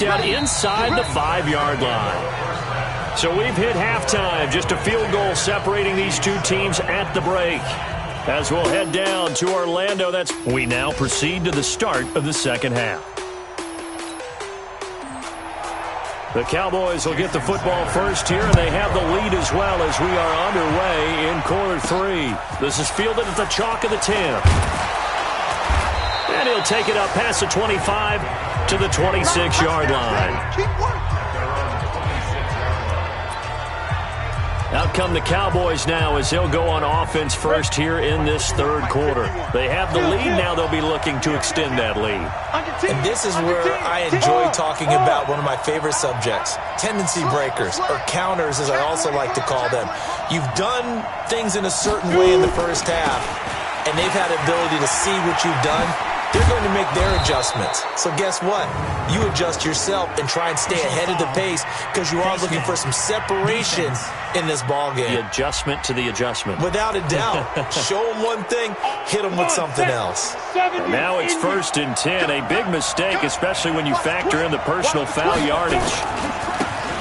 Down inside the 5-yard line. So we've hit halftime. Just a field goal separating these two teams at the break. As we'll head down to Orlando, we now proceed to the start of the second half. The Cowboys will get the football first here, and they have the lead as well as we are underway in quarter 3. This is fielded at the chalk of the 10. And he'll take it up past the 25 to the 26-yard line. Out come the Cowboys now as they'll go on offense first here in this third quarter. They have the lead. Now they'll be looking to extend that lead. And this is where I enjoy talking about one of my favorite subjects, tendency breakers, or counters as I also like to call them. You've done things in a certain way in the first half, and they've had the ability to see what you've done. They're going to make their adjustments. So guess what? You adjust yourself and try and stay ahead of the pace because you are looking for some separation in this ball game. The adjustment to the adjustment. Without a doubt. Show them one thing, hit them with something else. And now it's 1st and 10. A big mistake, especially when you factor in the personal foul yardage.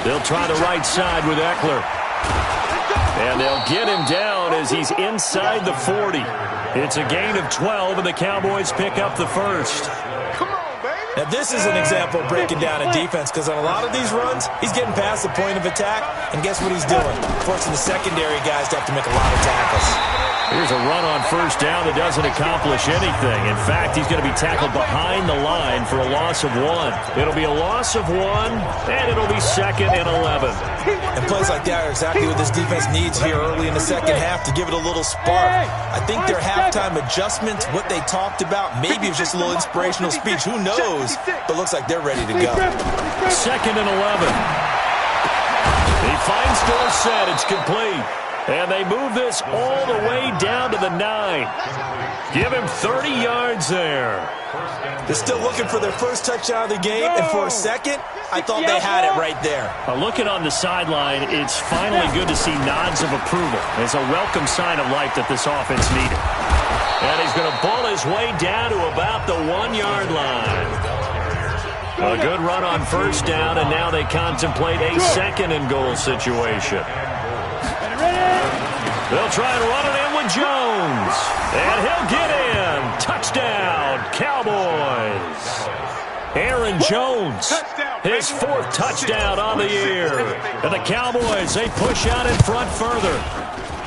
They'll try the right side with Eckler. And they'll get him down as he's inside the 40. It's a gain of 12, and the Cowboys pick up the first. Now, this is an example of breaking down a defense because on a lot of these runs, he's getting past the point of attack, and guess what he's doing? Forcing the secondary guys to have to make a lot of tackles. Here's a run on first down that doesn't accomplish anything. In fact, he's going to be tackled behind the line for a loss of 1. It'll be a loss of 1, and it'll be 2nd and 11. And plays like that are exactly what this defense needs here early in the second half to give it a little spark. I think their halftime adjustments, what they talked about, maybe it was just a little inspirational speech. Who knows? But looks like they're ready to go. 2nd and 11. He finds Dorsett. It's complete. And they move this all the way down to the 9. Give him 30 yards there. They're still looking for their first touchdown of the game, and for a second, I thought they had it right there. Looking on the sideline, it's finally good to see nods of approval. It's a welcome sign of life that this offense needed. And he's going to ball his way down to about the 1-yard line. A good run on first down, and now they contemplate a 2nd and goal situation. They'll try and run it in with Jones. And he'll get in. Touchdown, Cowboys. Aaron Jones, his 4th touchdown on the year. And the Cowboys, they push out in front further.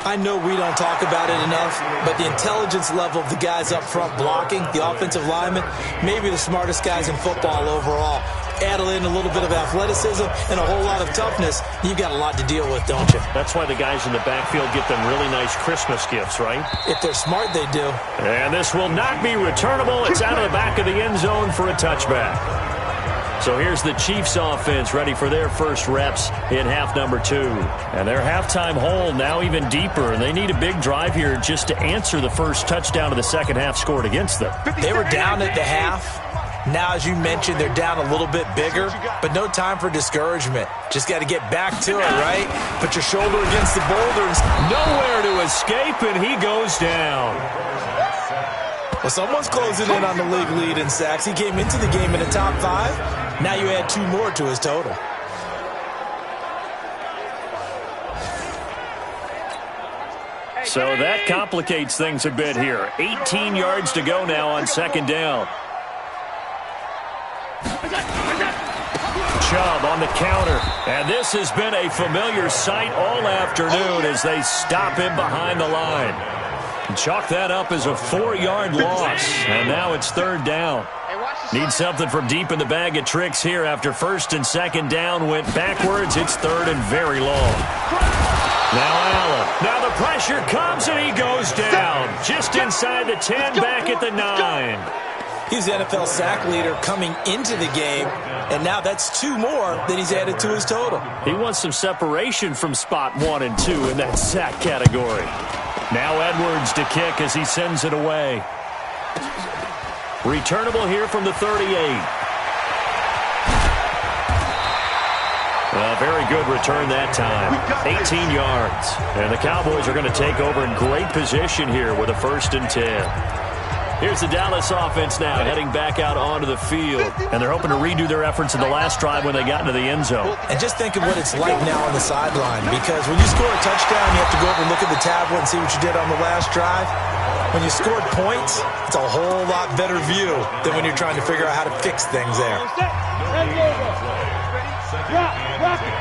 I know we don't talk about it enough, but the intelligence level of the guys up front blocking, the offensive linemen, maybe the smartest guys in football overall. Add in a little bit of athleticism and a whole lot of toughness, you've got a lot to deal with, don't you? That's why the guys in the backfield get them really nice Christmas gifts, right? If they're smart, they do. And this will not be returnable. It's out of the back of the end zone for a touchback. So here's the Chiefs offense ready for their first reps in half number 2. And their halftime hole now even deeper, and they need a big drive here just to answer the first touchdown of the second half scored against them. They were down at the half. Now, as you mentioned, they're down a little bit bigger, but no time for discouragement. Just got to get back to it, right? Put your shoulder against the boulders. Nowhere to escape, and he goes down. Well, someone's closing in on the league lead in sacks. He came into the game in the top 5. Now you add 2 more to his total. So that complicates things a bit here. 18 yards to go now on second down. Chubb on the counter. And this has been a familiar sight all afternoon as they stop him behind the line. Chalk that up as a 4-yard loss. And now it's 3rd down. Need something from deep in the bag of tricks here after 1st and 2nd down went backwards. It's 3rd and very long. Now Allen. Now the pressure comes and he goes down. Just inside the 10, back at the 9. He's the NFL sack leader coming into the game, and now that's 2 more that he's added to his total. He wants some separation from spot 1 and 2 in that sack category. Now Edwards to kick as he sends it away. Returnable here from the 38. A very good return that time. 18 yards. And the Cowboys are going to take over in great position here with a 1st and 10. Here's the Dallas offense now heading back out onto the field. And they're hoping to redo their efforts in the last drive when they got into the end zone. And just think of what it's like now on the sideline, because when you score a touchdown, you have to go over and look at the tablet and see what you did on the last drive. When you scored points, it's a whole lot better view than when you're trying to figure out how to fix things there. Rock it.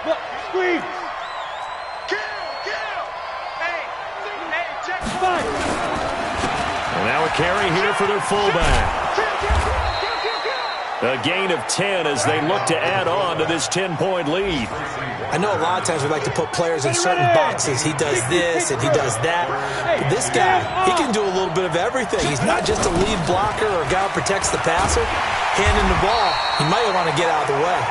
Look, squeeze. And now a carry here for their fullback. A gain of 10 as they look to add on to this 10-point lead. I know a lot of times we like to put players in certain boxes. He does this and he does that. But this guy, he can do a little bit of everything. He's not just a lead blocker or a guy who protects the passer. Handing the ball, he might want to get out of the way.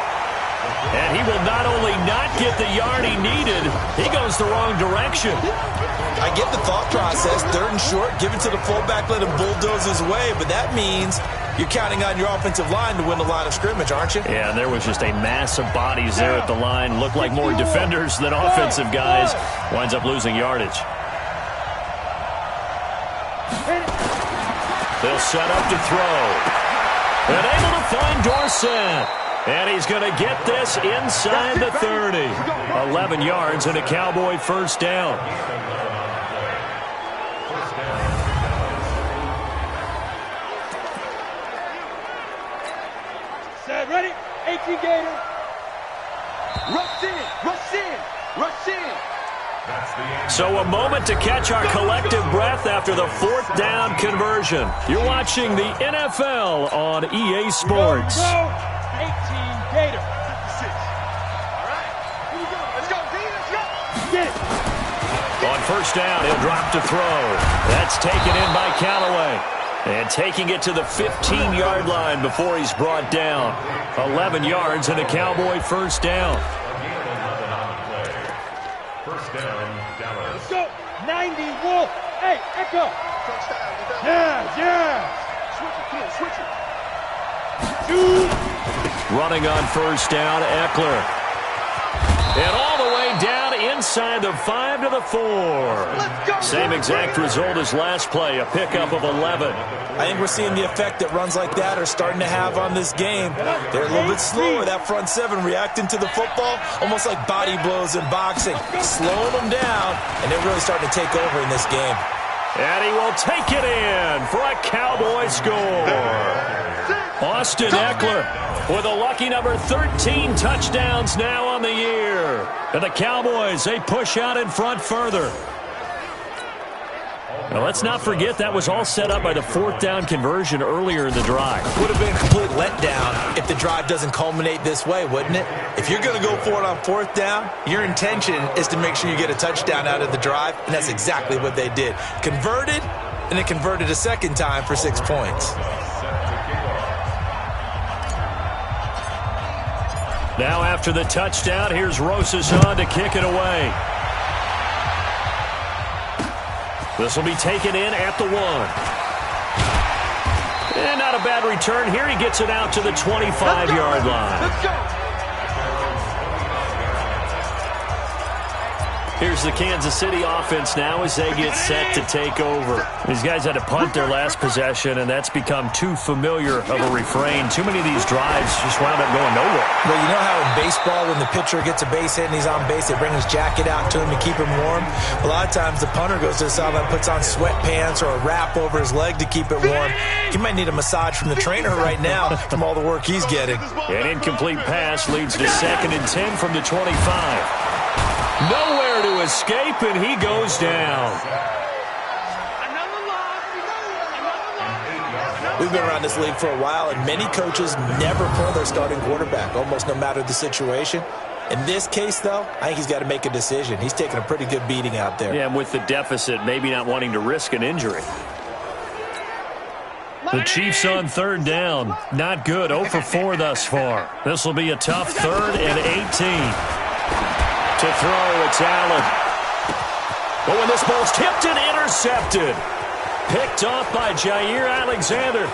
And he will not only not get the yard he needed, he goes the wrong direction. I get the thought process. 3rd and short, give it to the fullback, let him bulldoze his way. But that means you're counting on your offensive line to win the line of scrimmage, aren't you? Yeah, and there was just a mass of bodies there at the line. Looked like more defenders than offensive guys. Winds up losing yardage. They'll set up to throw. And able to find Dorsett. And he's going to get this inside the 30. 11 yards and a Cowboy first down. Set, ready? 18 Gator. Rush in. So a moment to catch our collective breath after the 4th down conversion. You're watching the NFL on EA Sports. 18 Gator. All right. Here we go. Let's go. Get it. On first down, he'll drop to throw. That's taken in by Callaway. And taking it to the 15-yard line before he's brought down. 11 yards and a Cowboy first down. First down, Dallas. Let's go. 90 Wolf. Hey, Echo. Yeah. Switch it. Two. Running on first down, Eckler. And all the way down inside the 5 to the 4. Same exact result as last play, a pickup of 11. I think we're seeing the effect that runs like that are starting to have on this game. They're a little bit slower, that front 7, reacting to the football, almost like body blows in boxing, slowing them down, and they're really starting to take over in this game. And he will take it in for a Cowboy score. Austin Eckler with a lucky number 13 touchdowns now on the year. And the Cowboys, they push out in front further. Now, let's not forget that was all set up by the 4th down conversion earlier in the drive. Would have been a complete letdown if the drive doesn't culminate this way, wouldn't it? If you're going to go for it on 4th down, your intention is to make sure you get a touchdown out of the drive, and that's exactly what they did. Converted, and it converted a second time for 6 points. Now after the touchdown, here's Rosas on to kick it away. This will be taken in at the 1. And not a bad return here. He gets it out to the 25-yard line. Let's go. Here's the Kansas City offense now as they get set to take over. These guys had to punt their last possession, and that's become too familiar of a refrain. Too many of these drives just wound up going nowhere. Well, you know how in baseball, when the pitcher gets a base hit and he's on base, they bring his jacket out to him to keep him warm? A lot of times the punter goes to the sideline, puts on sweatpants or a wrap over his leg to keep it warm. He might need a massage from the trainer right now from all the work he's getting. An incomplete pass leads to 2nd and 10 from the 25. Nowhere to escape, and he goes down. We've been around this league for a while, and many coaches never pull their starting quarterback, almost no matter the situation. In this case, though, I think he's got to make a decision. He's taking a pretty good beating out there. Yeah, and with the deficit, maybe not wanting to risk an injury. The Chiefs on 3rd down. Not good. 0 for 4 thus far. This will be a tough 3rd and 18. To throw, it's Allen. But when this ball's tipped and intercepted. Picked off by Jair Alexander.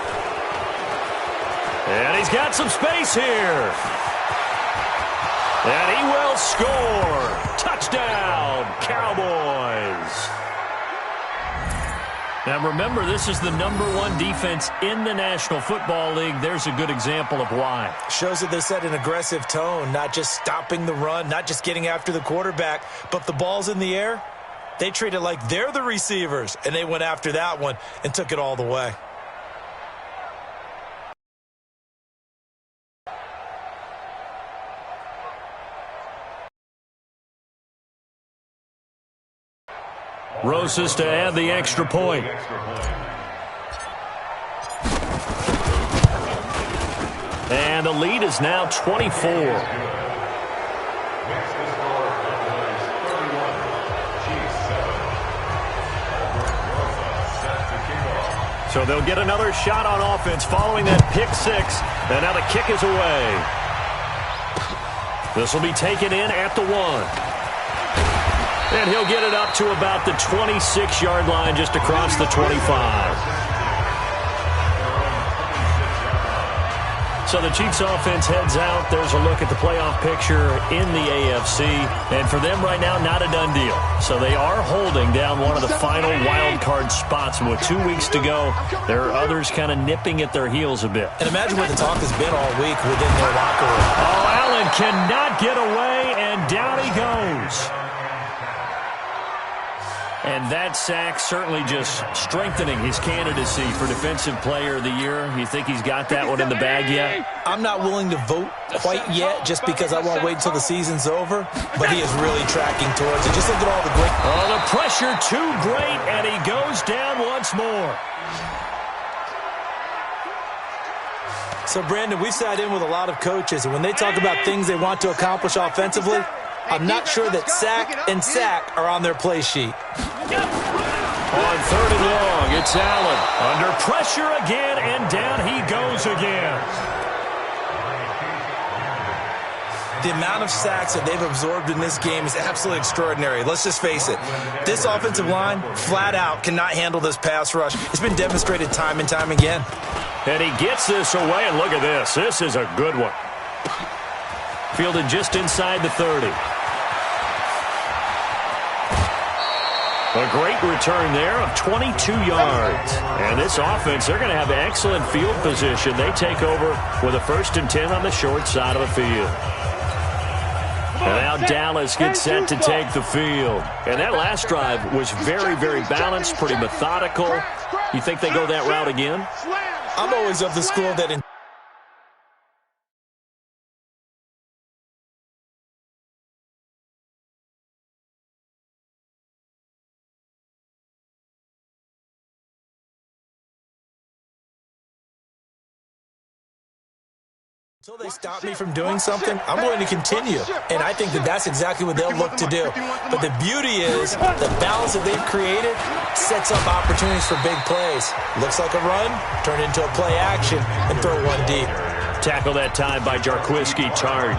And he's got some space here. And he will score. Touchdown, Cowboys. Now remember, this is the #1 defense in the National Football League. There's a good example of why. Shows that they set an aggressive tone, not just stopping the run, not just getting after the quarterback, but the ball's in the air. They treat it like they're the receivers, and they went after that one and took it all the way. Rosas to add the extra point. And the lead is now 24. So they'll get another shot on offense following that pick six. And now the kick is away. This will be taken in at the 1. And he'll get it up to about the 26-yard line, just across the 25. So the Chiefs offense heads out. There's a look at the playoff picture in the AFC. And for them right now, not a done deal. So they are holding down one of the final wild card spots. And with 2 weeks to go, there are others kind of nipping at their heels a bit. And imagine what the talk has been all week within their locker room. Oh, Allen cannot get away, and down he goes. And that sack certainly just strengthening his candidacy for Defensive Player of the Year. You think he's got that one in the bag yet? I'm not willing to vote quite yet just because I won't wait until the season's over, but he is really tracking towards it. Just look at all the great... Oh, the pressure too great, and he goes down once more. So, Brandon, we've sat in with a lot of coaches, and when they talk about things they want to accomplish offensively, I'm not sure that sack and sack are on their play sheet. On 3rd and long, it's Allen. Under pressure again, and down he goes again. The amount of sacks that they've absorbed in this game is absolutely extraordinary. Let's just face it. This offensive line, flat out, cannot handle this pass rush. It's been demonstrated time and time again. And he gets this away, and look at this. This is a good one. Fielded just inside the 30. A great return there of 22 yards. And this offense, they're going to have excellent field position. They take over with a 1st and 10 on the short side of the field. And now Dallas gets set to take the field. And that last drive was very, very balanced, pretty methodical. You think they go that route again? I'm always of the school that... Until they stop me from doing something, I'm going to continue. And I think that that's exactly what they'll look to do. But the beauty is the balance that they've created sets up opportunities for big plays. Looks like a run, turn into a play action, and throw one deep. Tackle that time by Jarquiski Tart.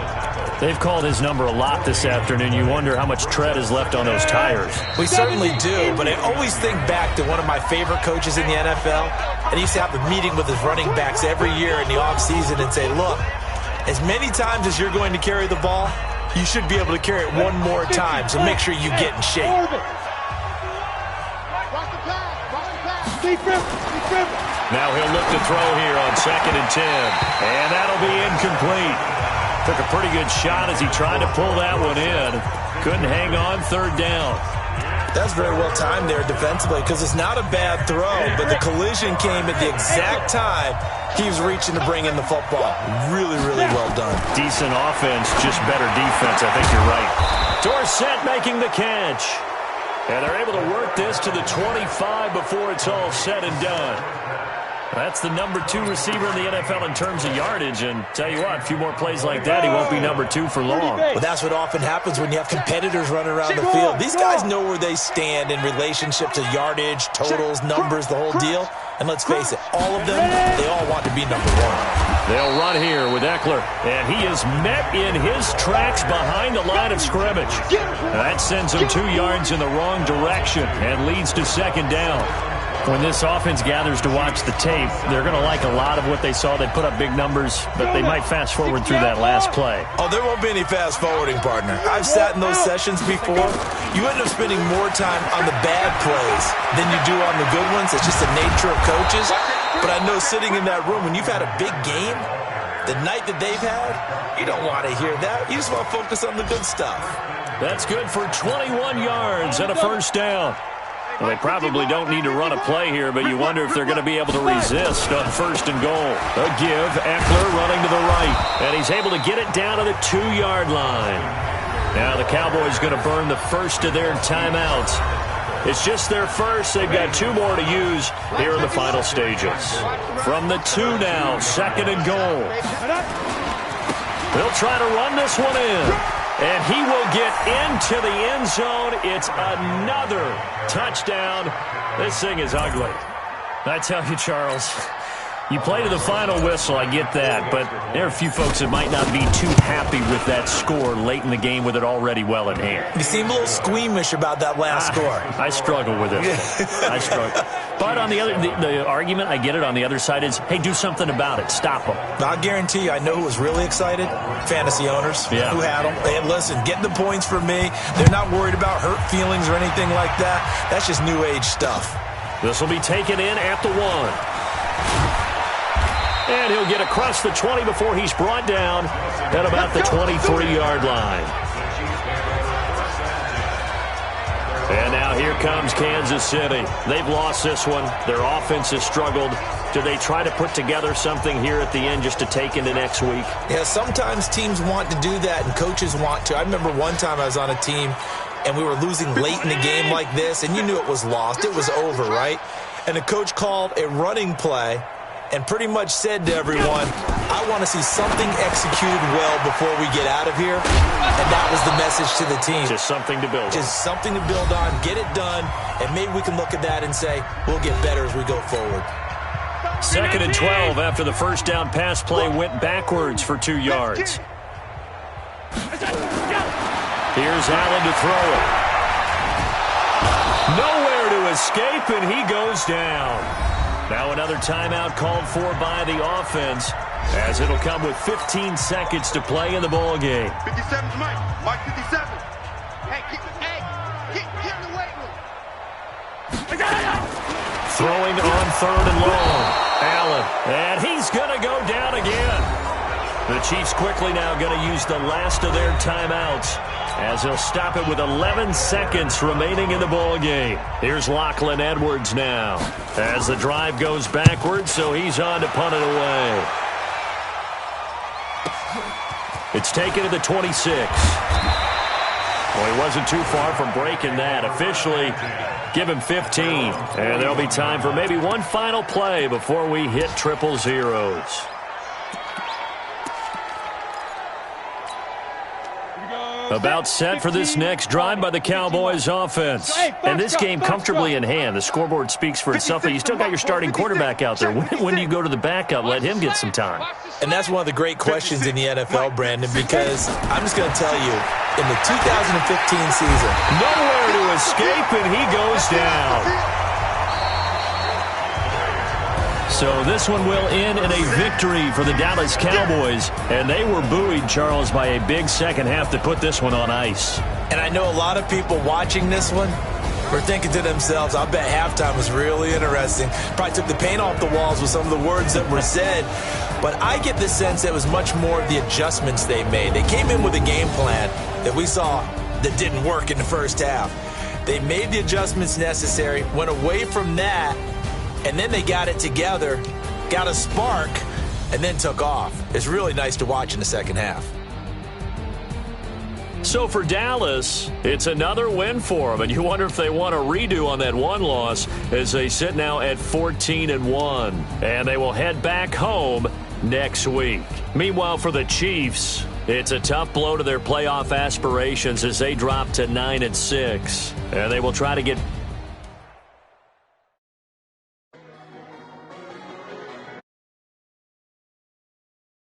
They've called his number a lot this afternoon. You wonder how much tread is left on those tires. We certainly do, but I always think back to one of my favorite coaches in the NFL. And he used to have a meeting with his running backs every year in the offseason and say, look, as many times as you're going to carry the ball, you should be able to carry it one more time, so make sure you get in shape. Now he'll look to throw here on 2nd and 10. And that'll be incomplete. Took a pretty good shot as he tried to pull that one in. Couldn't hang on 3rd down. That's very well timed there defensively because it's not a bad throw, but the collision came at the exact time he was reaching to bring in the football. Really, really well done. Decent offense, just better defense. I think you're right. Dorsett making the catch. And they're able to work this to the 25 before it's all said and done. That's the #2 receiver in the NFL in terms of yardage. And tell you what, a few more plays like that, he won't be #2 for long. Well, that's what often happens when you have competitors running around the field. These guys know where they stand in relationship to yardage, totals, numbers, the whole deal. And let's face it, all of them, they all want to be #1. They'll run here with Eckler. And he is met in his tracks behind the line of scrimmage. And that sends him 2 yards in the wrong direction and leads to 2nd down. When this offense gathers to watch the tape, they're going to like a lot of what they saw. They put up big numbers, but they might fast forward through that last play. Oh, there won't be any fast forwarding, partner. I've sat in those sessions before. You end up spending more time on the bad plays than you do on the good ones. It's just the nature of coaches. But I know sitting in that room, when you've had a big game, the night that they've had, you don't want to hear that. You just want to focus on the good stuff. That's good for 21 yards and a first down. Well, they probably don't need to run a play here, but you wonder if they're going to be able to resist on first and goal. A give, Eckler running to the right, and he's able to get it down to the 2-yard line. Now the Cowboys going to burn the first of their timeouts. It's just their first. They've got 2 more to use here in the final stages. From the 2 now, second and goal. They'll try to run this one in. And he will get into the end zone. It's another touchdown. This thing is ugly. I tell you, Charles, you play to the final whistle, I get that, but there are a few folks that might not be too happy with that score late in the game with it already well in hand. You seem a little squeamish about that last score. I struggle with it. I struggle. But on the other, the argument, I get it, on the other side is, hey, do something about it. Stop them. I'll guarantee you, I know who was really excited. Fantasy owners who had them. And listen, getting the points for me, they're not worried about hurt feelings or anything like that. That's just new age stuff. This will be taken in at the 1. And he'll get across the 20 before he's brought down at about the 23-yard line. And now here comes Kansas City. They've lost this one. Their offense has struggled. Do they try to put together something here at the end just to take into next week? Yeah, sometimes teams want to do that and coaches want to. I remember one time I was on a team and we were losing late in the game like this, and you knew it was lost. It was over, right? And the coach called a running play and pretty much said to everyone, I want to see something executed well before we get out of here. And that was the message to the team. Just something to build on. Just something to build on, get it done, and maybe we can look at that and say, we'll get better as we go forward. Second and 12 after the first down pass play went backwards for 2 yards. Here's Allen to throw it. Nowhere to escape, and he goes down. Now another timeout called for by the offense, as it'll come with 15 seconds to play in the ball game. 57's Mike. Mike 57. Hey, get in the weight room. Throwing on third and long. Allen, and he's going to go down again. The Chiefs quickly now going to use the last of their timeouts, as they'll stop it with 11 seconds remaining in the ball game. Here's Lachlan Edwards now, as the drive goes backwards, so he's on to punt it away. It's taken to the 26. Well, he wasn't too far from breaking that. Officially, give him 15. And there'll be time for maybe one final play before we hit triple zeros. About set for this next drive by the Cowboys offense. And this game comfortably in hand. The scoreboard speaks for itself, but you still got your starting quarterback out there. When do you go to the backup? Let him get some time. And that's one of the great questions in the NFL, Brandon, because I'm just going to tell you, in the 2015 season, nowhere to escape, and he goes down. So this one will end in a victory for the Dallas Cowboys. And they were buoyed, Charles, by a big second half that put this one on ice. And I know a lot of people watching this one were thinking to themselves, I bet halftime was really interesting. Probably took the paint off the walls with some of the words that were said. But I get the sense that it was much more of the adjustments they made. They came in with a game plan that we saw that didn't work in the first half. They made the adjustments necessary, went away from that, and then they got it together, got a spark, and then took off. It's really nice to watch in the second half. So for Dallas, it's another win for them, and you wonder if they want a redo on that one loss as they sit now at 14-1, and they will head back home next week. Meanwhile, for the Chiefs, it's a tough blow to their playoff aspirations as they drop to 9-6, and they will try to get